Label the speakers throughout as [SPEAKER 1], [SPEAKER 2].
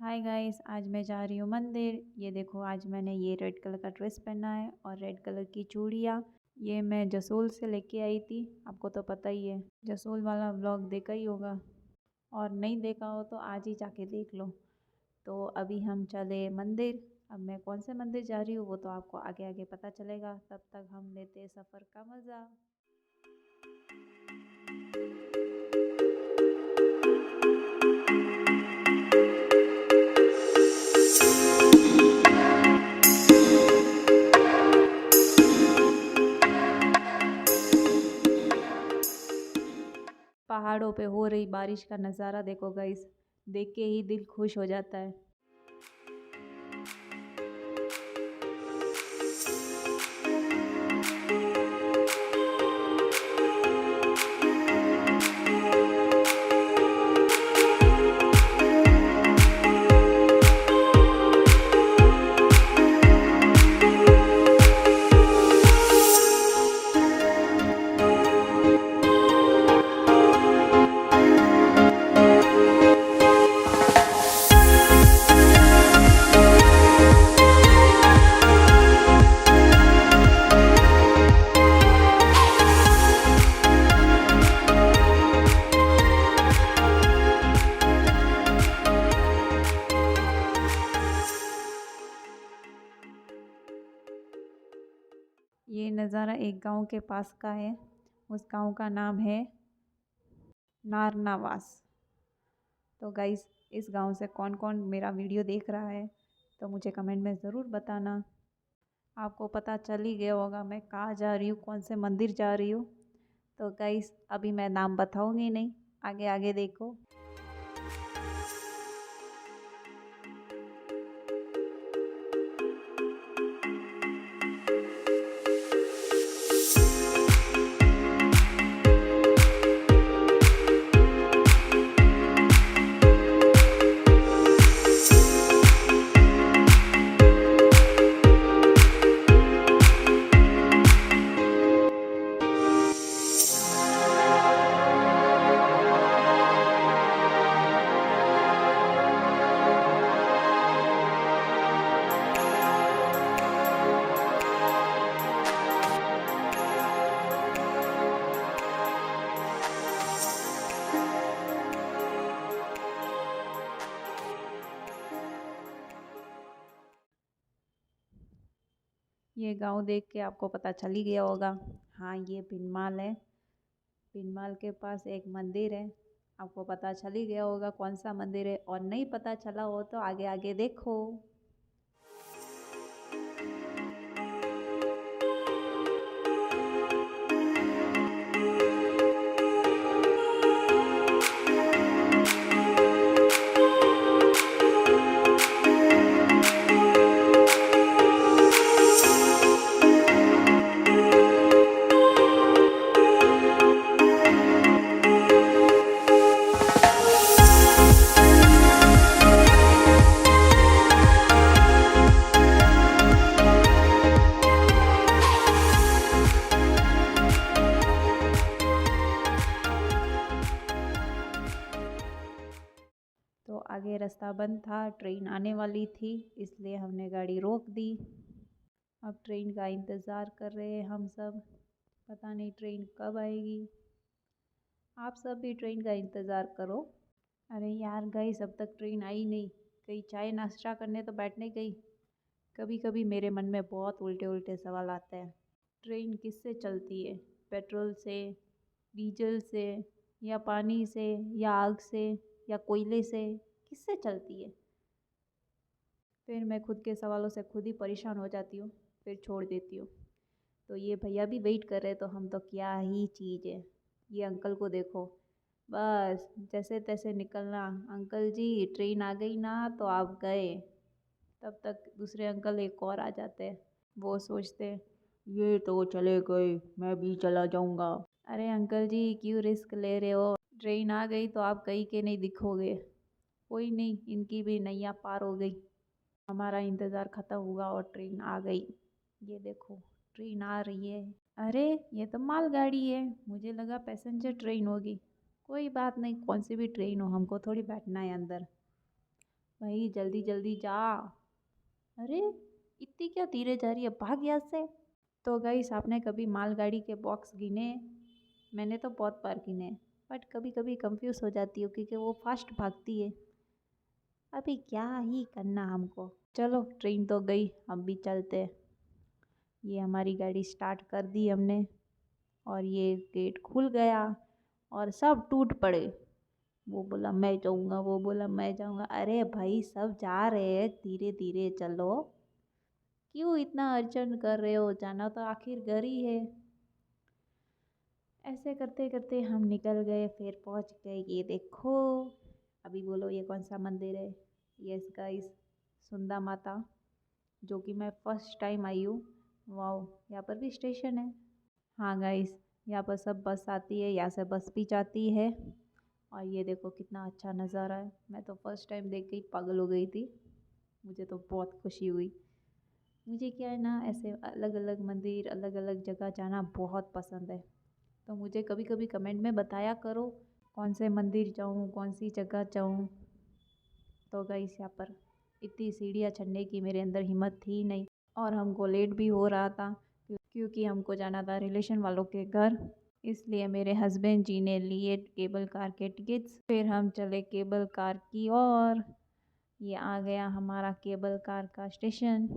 [SPEAKER 1] Hi guys, आज मैं जा रही हूँ मंदिर। ये देखो, आज मैंने ये रेड कलर का ड्रेस पहना है और रेड कलर की चूड़ियाँ। ये मैं जसोल से लेके आई थी। आपको तो पता ही है, जसोल वाला व्लॉग देखा ही होगा, और नहीं देखा हो तो आज ही जाके देख लो। तो अभी हम चले मंदिर। अब मैं कौन से मंदिर जा रही हूँ वो तो आपको आगे आगे पता चलेगा। तब तक हम लेते सफ़र का मज़ा। पहाड़ों पे हो रही बारिश का नज़ारा देखो गाइस, देख के ही दिल खुश हो जाता है। ये नज़ारा एक गांव के पास का है। उस गांव का नाम है नारनावास। तो गाइस, इस गांव से कौन कौन मेरा वीडियो देख रहा है तो मुझे कमेंट में ज़रूर बताना। आपको पता चल ही गया होगा मैं कहाँ जा रही हूँ, कौन से मंदिर जा रही हूँ। तो गाइस, अभी मैं नाम बताऊँगी नहीं, आगे आगे देखो। ये गांव देख के आपको पता चल ही गया होगा। हाँ, ये भिनमाल है। भिनमाल के पास एक मंदिर है। आपको पता चल ही गया होगा कौन सा मंदिर है, और नहीं पता चला हो तो आगे आगे देखो। तो आगे रास्ता बंद था, ट्रेन आने वाली थी, इसलिए हमने गाड़ी रोक दी। अब ट्रेन का इंतज़ार कर रहे हैं हम सब। पता नहीं ट्रेन कब आएगी। आप सब भी ट्रेन का इंतज़ार करो। अरे यार गाइस, अब तक ट्रेन आई नहीं। कहीं चाय नाश्ता करने तो बैठने गई। कभी कभी मेरे मन में बहुत उल्टे उल्टे सवाल आते हैं। ट्रेन किससे चलती है? पेट्रोल से, डीजल से, या पानी से, या आग से, या कोयले से? किससे चलती है? फिर मैं खुद के सवालों से खुद ही परेशान हो जाती हूँ, फिर छोड़ देती हूँ। तो ये भैया भी वेट कर रहे, तो हम तो क्या ही चीज़ है। ये अंकल को देखो, बस जैसे तैसे निकलना। अंकल जी, ट्रेन आ गई ना तो आप गए। तब तक दूसरे अंकल एक और आ जाते हैं। वो सोचते हैं, ये तो चले गए, मैं भी चला जाऊंगा। अरे अंकल जी, क्यों रिस्क ले रहे हो? ट्रेन आ गई तो आप कहीं के नहीं दिखोगे। कोई नहीं, इनकी भी नैया पार हो गई। हमारा इंतज़ार ख़त्म हुआ और ट्रेन आ गई। ये देखो, ट्रेन आ रही है। अरे, ये तो मालगाड़ी है, मुझे लगा पैसेंजर ट्रेन होगी। कोई बात नहीं, कौन सी भी ट्रेन हो, हमको थोड़ी बैठना है अंदर। भाई जल्दी जल्दी जा। अरे इतनी क्या धीरे जा रही है, भाग यहाँ से। तो गाइस आपने कभी मालगाड़ी के बॉक्स गिने? मैंने तो बहुत बार गिने, बट कभी कभी कंफ्यूज हो जाती हूँ क्योंकि वो फास्ट भागती है। अभी क्या ही करना हमको। चलो ट्रेन तो गई, हम भी चलते। ये हमारी गाड़ी स्टार्ट कर दी हमने और ये गेट खुल गया और सब टूट पड़े। वो बोला मैं जाऊँगा, वो बोला मैं जाऊँगा। अरे भाई सब जा रहे हैं, धीरे धीरे चलो। क्यों इतना अर्जन कर रहे हो, जाना तो आखिर घर ही है। ऐसे करते करते हम निकल गए, फिर पहुंच गए। ये देखो, अभी बोलो ये कौन सा मंदिर है? यस गाइस, सुंदा माता, जो कि मैं फर्स्ट टाइम आई हूँ। वाओ, यहाँ पर भी स्टेशन है। हाँ गाइस, यहाँ पर सब बस आती है, यहाँ से बस भी जाती है। और ये देखो कितना अच्छा नज़ारा है। मैं तो फर्स्ट टाइम देख के ही पागल हो गई थी। मुझे तो बहुत खुशी हुई। मुझे क्या है ना, ऐसे अलग अलग मंदिर, अलग अलग जगह जाना बहुत पसंद है। तो मुझे कभी कभी कमेंट में बताया करो कौन से मंदिर जाऊँ, कौन सी जगह जाऊँ। तो गाइस यहाँ पर इतनी सीढ़ियाँ चढ़ने की मेरे अंदर हिम्मत थी नहीं, और हमको लेट भी हो रहा था क्योंकि हमको जाना था रिलेशन वालों के घर। इसलिए मेरे हस्बैंड जी ने लिए केबल कार के टिकट्स। फिर हम चले केबल कार की ओर। ये आ गया हमारा केबल कार का स्टेशन।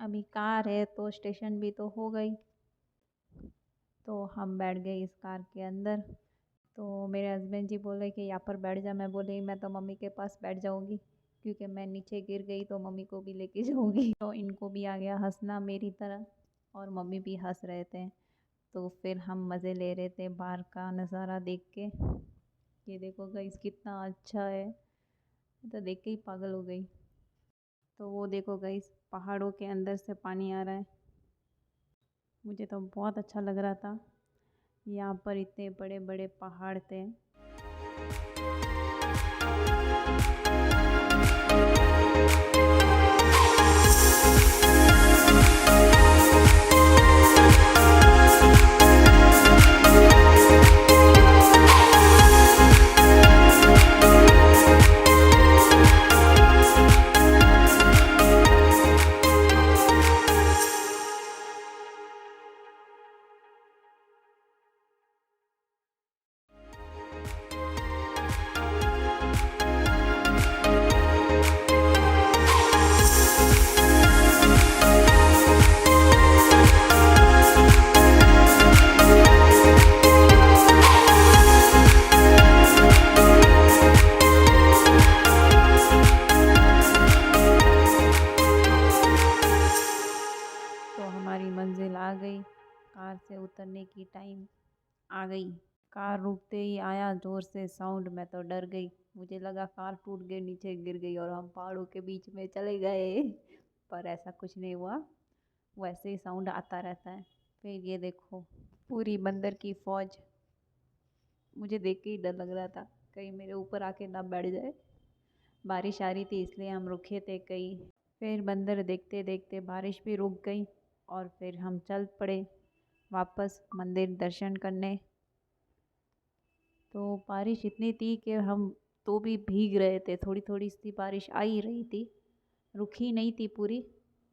[SPEAKER 1] अभी कार है तो स्टेशन भी तो हो गई। तो हम बैठ गए इस कार के अंदर। तो मेरे हस्बैंड जी बोले कि यहाँ पर बैठ जा। मैं बोली मैं तो मम्मी के पास बैठ जाऊँगी, क्योंकि मैं नीचे गिर गई तो मम्मी को भी लेके जाऊँगी। तो इनको भी आ गया हंसना मेरी तरह, और मम्मी भी हंस रहे थे। तो फिर हम मज़े ले रहे थे बाहर का नज़ारा देख के। ये देखो गाइस कितना अच्छा है, मैं तो देख के ही पागल हो गई। तो वो देखो गाइस, पहाड़ों के अंदर से पानी आ रहा है। मुझे तो बहुत अच्छा लग रहा था। यहाँ पर इतने बड़े बड़े पहाड़ थे। तो हमारी मंजिल आ गई, कार से उतरने की टाइम आ गई। कार रुकते ही आया ज़ोर से साउंड, मैं तो डर गई। मुझे लगा कार टूट गई, नीचे गिर गई और हम पहाड़ों के बीच में चले गए। पर ऐसा कुछ नहीं हुआ, वैसे ही साउंड आता रहता है। फिर ये देखो, पूरी बंदर की फौज। मुझे देख के ही डर लग रहा था कहीं मेरे ऊपर आके ना बैठ जाए। बारिश आ रही थी इसलिए हम रुके थे कहीं। फिर बंदर देखते देखते बारिश भी रुक गई और फिर हम चल पड़े वापस मंदिर दर्शन करने। तो बारिश इतनी थी कि हम तो भी भीग रहे थे। थोड़ी थोड़ी सी बारिश आ ही रही थी, रुकी नहीं थी पूरी,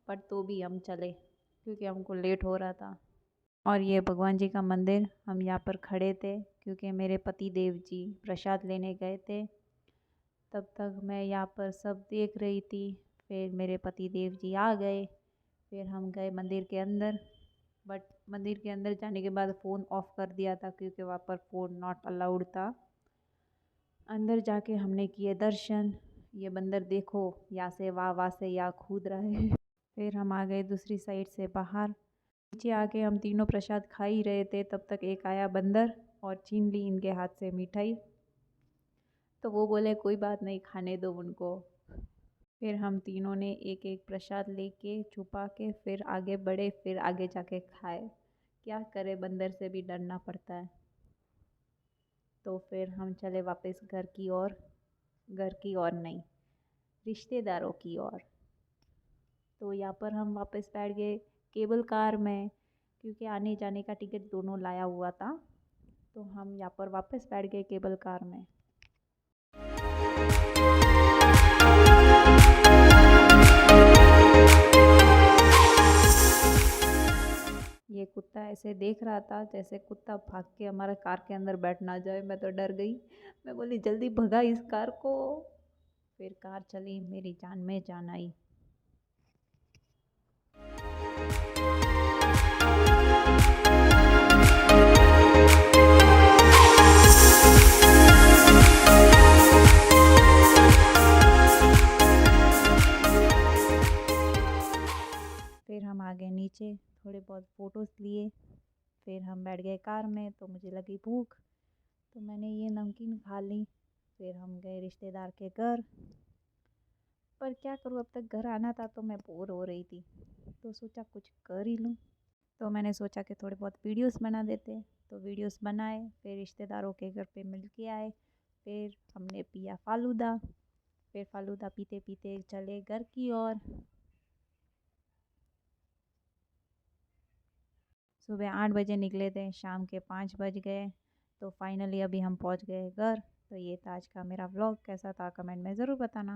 [SPEAKER 1] पर तो भी हम चले क्योंकि हमको लेट हो रहा था। और ये भगवान जी का मंदिर, हम यहाँ पर खड़े थे क्योंकि मेरे पति देव जी प्रसाद लेने गए थे। तब तक मैं यहाँ पर सब देख रही थी। फिर मेरे पति देव जी आ गए, फिर हम गए मंदिर के अंदर। बट मंदिर के अंदर जाने के बाद फ़ोन ऑफ कर दिया था क्योंकि वहाँ पर फ़ोन नॉट अलाउड था। अंदर जाके हमने किए दर्शन। ये बंदर देखो, यहाँ से वहाँ से यहाँ कूद रहा है। फिर हम आ गए दूसरी साइड से बाहर। नीचे आके हम तीनों प्रसाद खा ही रहे थे, तब तक एक आया बंदर और छीन ली इनके हाथ से मिठाई। तो वो बोले कोई बात नहीं, खाने दो उनको। फिर हम तीनों ने एक एक प्रसाद लेके छुपा के फिर आगे बढ़े, फिर आगे जाके खाए। क्या करे, बंदर से भी डरना पड़ता है। तो फिर हम चले वापस घर की ओर। घर की ओर नहीं, रिश्तेदारों की ओर। तो यहाँ पर हम वापस बैठ गए केबल कार में, क्योंकि आने जाने का टिकट दोनों लाया हुआ था। तो हम यहाँ पर वापस बैठ गए केबल कार में। कुत्ता ऐसे देख रहा था जैसे कुत्ता भाग के हमारे कार के अंदर बैठ ना जाए। मैं तो डर गई। मैं बोली जल्दी भगा इस कार को। फिर कार चली, मेरी जान में जान आई। फिर हम आ गए नीचे, थोड़े बहुत फ़ोटोज़ लिए। फिर हम बैठ गए कार में, तो मुझे लगी भूख, तो मैंने ये नमकीन खा ली। फिर हम गए रिश्तेदार के घर, पर क्या करूँ, अब तक घर आना था तो मैं बोर हो रही थी, तो सोचा कुछ कर ही लूँ। तो मैंने सोचा कि थोड़े बहुत वीडियोस बना देते, तो वीडियोस बनाए। फिर रिश्तेदारों के घर पे मिल के आए। फिर हमने पिया फ़ालूदा। फिर फ़ालूदा पीते पीते चले घर की ओर। सुबह 8 बजे निकले थे, शाम के 5 बज गए। तो फाइनली अभी हम पहुंच गए घर। तो ये था आज का मेरा व्लॉग। कैसा था कमेंट में ज़रूर बताना।